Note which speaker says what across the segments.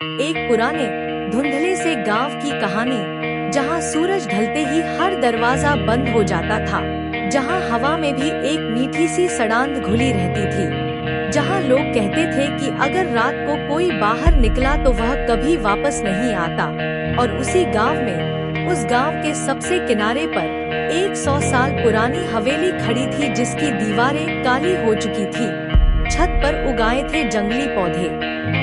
Speaker 1: एक पुराने धुंधले से गांव की कहानी, जहां सूरज ढलते ही हर दरवाजा बंद हो जाता था, जहां हवा में भी एक मीठी सी सड़ांध घुली रहती थी, जहां लोग कहते थे कि अगर रात को कोई बाहर निकला तो वह कभी वापस नहीं आता। और उसी गांव में, उस गांव के सबसे किनारे पर 100 साल पुरानी हवेली खड़ी थी, जिसकी दीवारें काली हो चुकी थी। छत पर उगाए थे जंगली पौधे,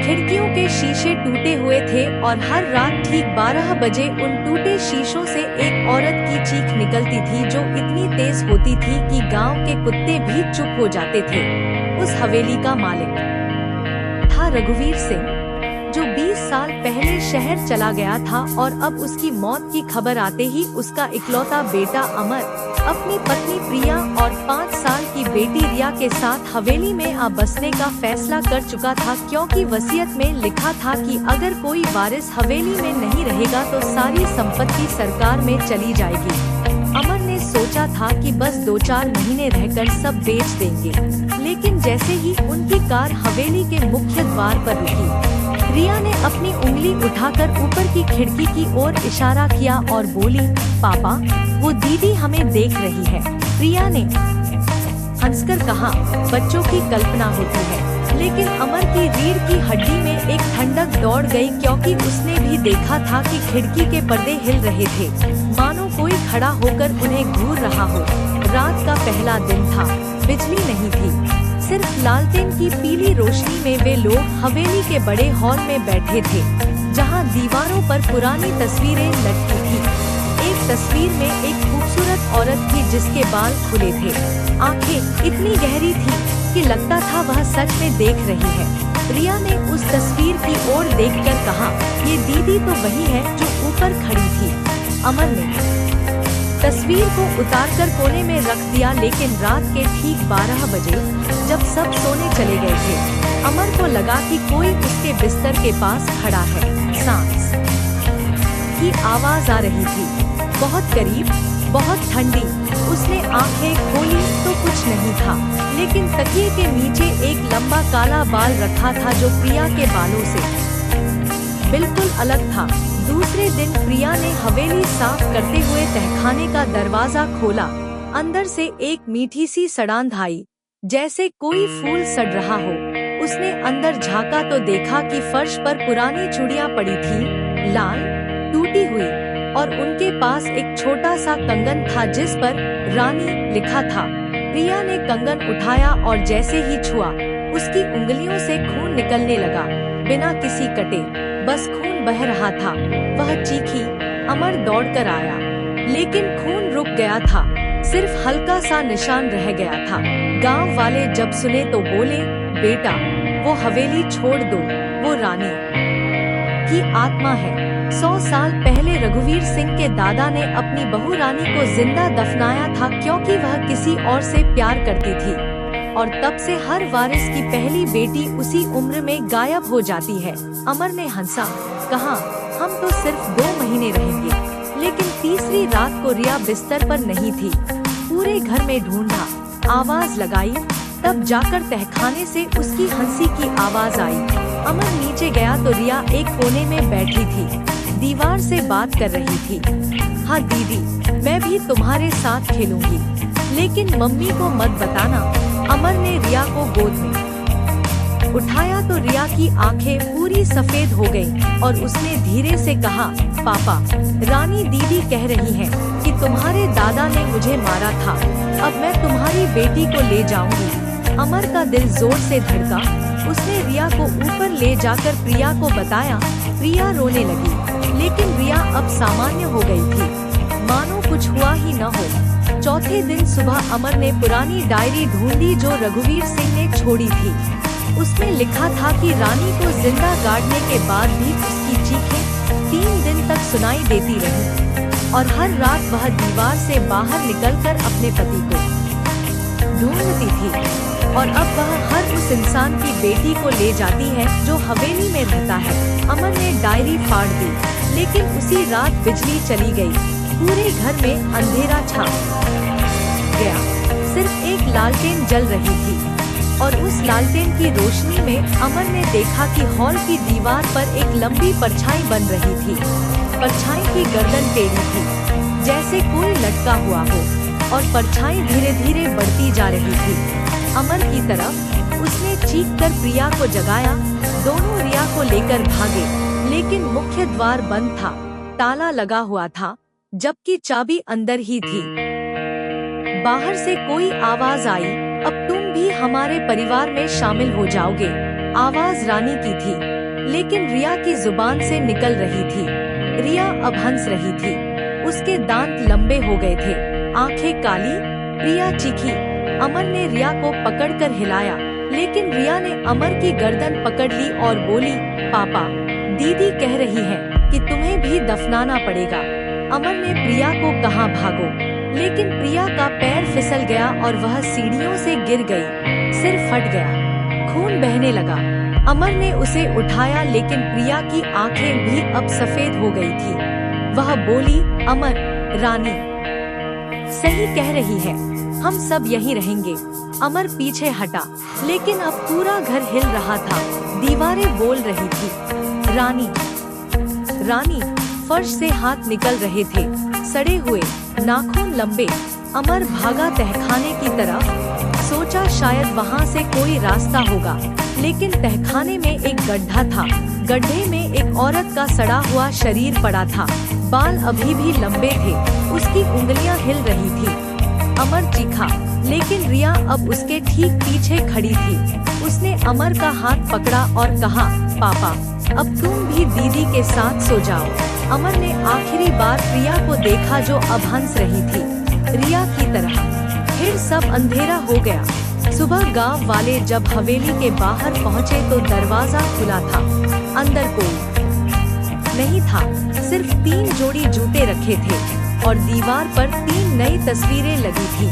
Speaker 1: खिड़कियों के शीशे टूटे हुए थे और हर रात ठीक 12 बजे उन टूटे शीशों से एक औरत की चीख निकलती थी, जो इतनी तेज होती थी कि गांव के कुत्ते भी चुप हो जाते थे। उस हवेली का मालिक था रघुवीर सिंह, जो 20 साल पहले शहर चला गया था और अब उसकी मौत की खबर आते ही उसका इकलौता बेटा अमर अपनी पत्नी प्रिया और 5 साल की बेटी रिया के साथ हवेली में आ बसने का फैसला कर चुका था, क्योंकि वसीयत में लिखा था कि अगर कोई वारिस हवेली में नहीं रहेगा तो सारी संपत्ति सरकार में चली जाएगी। अमर ने सोचा था कि बस 2-4 महीने रहकर सब बेच देंगे, लेकिन जैसे ही उनकी कार हवेली के मुख्य द्वार पर रुकी, रिया ने अपनी उंगली उठाकर ऊपर की खिड़की की ओर इशारा किया और बोली, पापा, वो दीदी हमें देख रही है। रिया ने हंसकर कहा, बच्चों की कल्पना होती है। लेकिन अमर की रीढ़ की हड्डी में एक ठंडक दौड़ गई, क्योंकि उसने भी देखा था कि खिड़की के पर्दे हिल रहे थे, मानो कोई खड़ा होकर उन्हें घूर रहा हो। रात का पहला दिन था, बिजली नहीं थी, सिर्फ लालटेन की पीली रोशनी में वे लोग हवेली के बड़े हॉल में बैठे थे, जहां दीवारों पर पुरानी तस्वीरें लटकी थी। एक तस्वीर में एक खूबसूरत औरत थी, जिसके बाल खुले थे, आंखें इतनी गहरी थी कि लगता था वह सच में देख रही है। रिया ने उस तस्वीर की ओर देखकर कहा, ये दीदी तो वही है जो ऊपर खड़ी थी। अमर ने तस्वीर को उतारकर कोने में रख दिया, लेकिन रात के ठीक 12 बजे जब सब सोने चले गए थे, अमर को लगा कि कोई उसके बिस्तर के पास खड़ा है। सांस की आवाज आ रही थी, बहुत करीब, बहुत ठंडी। उसने आंखें खोली तो कुछ नहीं था, लेकिन तकिए के नीचे एक लंबा काला बाल रखा था, जो प्रिया के बालों से बिल्कुल अलग था। दूसरे दिन प्रिया ने हवेली साफ करते हुए तहखाने का दरवाजा खोला। अंदर से एक मीठी सी सड़ांध आई, जैसे कोई फूल सड़ रहा हो। उसने अंदर झांका तो देखा कि फर्श पर पुरानी चूड़ियां पड़ी थी, लाल, टूटी हुई, और उनके पास एक छोटा सा कंगन था, जिस पर रानी लिखा था। प्रिया ने कंगन उठाया और जैसे ही छुआ, उसकी उंगलियों से खून निकलने लगा, बिना किसी कटे, बस खून बह रहा था। वह चीखी। अमर दौड़कर आया, लेकिन खून रुक गया था, सिर्फ हल्का सा निशान रह गया था। गांव वाले जब सुने तो बोले, बेटा, वो हवेली छोड़ दो, वो रानी की आत्मा है। 100 साल पहले रघुवीर सिंह के दादा ने अपनी बहू रानी को जिंदा दफनाया था, क्योंकि वह किसी और से प्यार करती थी, और तब से हर वारिस की पहली बेटी उसी उम्र में गायब हो जाती है। अमर ने हंसा, कहा, हम तो सिर्फ 2 महीने रहेंगे। लेकिन तीसरी रात को रिया बिस्तर पर नहीं थी। पूरे घर में ढूंढा, आवाज लगाई, तब जाकर तहखाने से उसकी हंसी की आवाज आई। अमर नीचे गया तो रिया एक कोने में बैठी थी, दीवार से बात कर रही थी। हाँ दीदी, मैं भी तुम्हारे साथ खेलूंगी, लेकिन मम्मी को मत बताना। अमर ने रिया को गोद में उठाया तो रिया की आंखें पूरी सफेद हो गईं और उसने धीरे से कहा, पापा, रानी दीदी कह रही हैं कि तुम्हारे दादा ने मुझे मारा था, अब मैं तुम्हारी बेटी को ले जाऊंगी। अमर का दिल जोर से धड़का। उसने रिया को ऊपर ले जाकर प्रिया को बताया। प्रिया रोने लगी, लेकिन रिया अब सामान्य हो गई थी, मानो कुछ हुआ ही न हो। चौथे दिन सुबह अमर ने पुरानी डायरी ढूंढी, जो रघुवीर सिंह ने छोड़ी थी। उसमें लिखा था कि रानी को जिंदा गाड़ने के बाद भी उसकी चीखें 3 दिन तक सुनाई देती रहीं, और हर रात वह दीवार से बाहर निकलकर अपने पति को ढूंढती थी। और अब वह हर उस इंसान की बेटी को ले जाती है जो हवेली में रहता है। अमर ने डायरी फाड़ दी, लेकिन उसी रात बिजली चली गई। पूरे घर में अंधेरा छा गया, सिर्फ एक लालटेन जल रही थी। और उस लालटेन की रोशनी में अमर ने देखा कि हॉल की दीवार पर एक लंबी परछाई बन रही थी। परछाई की गर्दन टेढ़ी थी, जैसे कोई लटका हुआ हो, और परछाई धीरे धीरे बढ़ती जा रही थी अमर की तरफ। उसने चीखकर प्रिया को जगाया। दोनों रिया को लेकर भागे, लेकिन मुख्य द्वार बंद था, ताला लगा हुआ था, जबकि चाबी अंदर ही थी। बाहर से कोई आवाज आई, अब तुम भी हमारे परिवार में शामिल हो जाओगे। आवाज रानी की थी, लेकिन रिया की जुबान से निकल रही थी। रिया अब हंस रही थी, उसके दांत लंबे हो गए थे, आंखें काली। प्रिया चीखी। अमर ने रिया को पकड़कर हिलाया, लेकिन रिया ने अमर की गर्दन पकड़ ली और बोली, पापा, दीदी कह रही है कि तुम्हें भी दफनाना पड़ेगा। अमर ने प्रिया को कहा भागो, लेकिन प्रिया का पैर फिसल गया और वह सीढ़ियों से गिर गई। सिर फट गया, खून बहने लगा। अमर ने उसे उठाया, लेकिन प्रिया की आंखें भी अब सफेद हो गई थी। वह बोली, अमर, रानी सही कह रही है, हम सब यहीं रहेंगे। अमर पीछे हटा, लेकिन अब पूरा घर हिल रहा था, दीवारें बोल रही थी, रानी, रानी। फर्श से हाथ निकल रहे थे, सड़े हुए, नाखून लंबे। अमर भागा तहखाने की तरफ, सोचा शायद वहाँ से कोई रास्ता होगा, लेकिन तहखाने में एक गड्ढा था। गड्ढे में एक औरत का सड़ा हुआ शरीर पड़ा था, बाल अभी भी लंबे थे, उसकी उंगलियां हिल रही थी। अमर चीखा, लेकिन रिया अब उसके ठीक पीछे खड़ी थी। उसने अमर का हाथ पकड़ा और कहा, पापा, अब तुम भी दीदी के साथ सो जाओ। अमर ने आखिरी बार प्रिया को देखा, जो अब हंस रही थी, रिया की तरह। फिर सब अंधेरा हो गया। सुबह गांव वाले जब हवेली के बाहर पहुँचे तो दरवाजा खुला था। अंदर कोई नहीं था, सिर्फ 3 जोड़ी जूते रखे थे और दीवार पर 3 नई तस्वीरें लगी थी।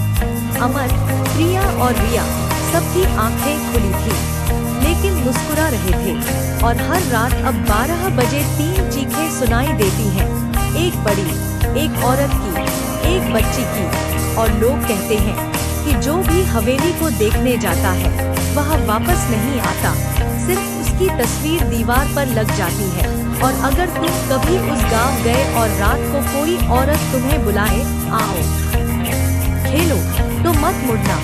Speaker 1: अमर, प्रिया और रिया, सबकी आंखें खुली थी, लेकिन मुस्कुरा रहे थे। और हर रात अब 12 बजे 3 चीखें सुनाई देती हैं, एक बड़ी, एक औरत की, एक बच्ची की। और लोग कहते हैं कि जो भी हवेली को देखने जाता है वह वापस नहीं आता, सिर्फ उसकी तस्वीर दीवार पर लग जाती है। और अगर तुम कभी उस गांव गए और रात को कोई औरत तुम्हें बुलाए, आओ खेलो, तो मत मुड़ना,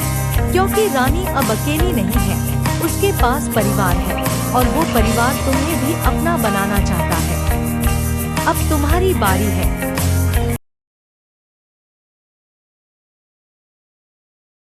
Speaker 1: क्योंकि रानी अब अकेली नहीं है, उसके पास परिवार है और वो परिवार तुम्हें भी अपना बनाना चाहता है। अब तुम्हारी बारी है।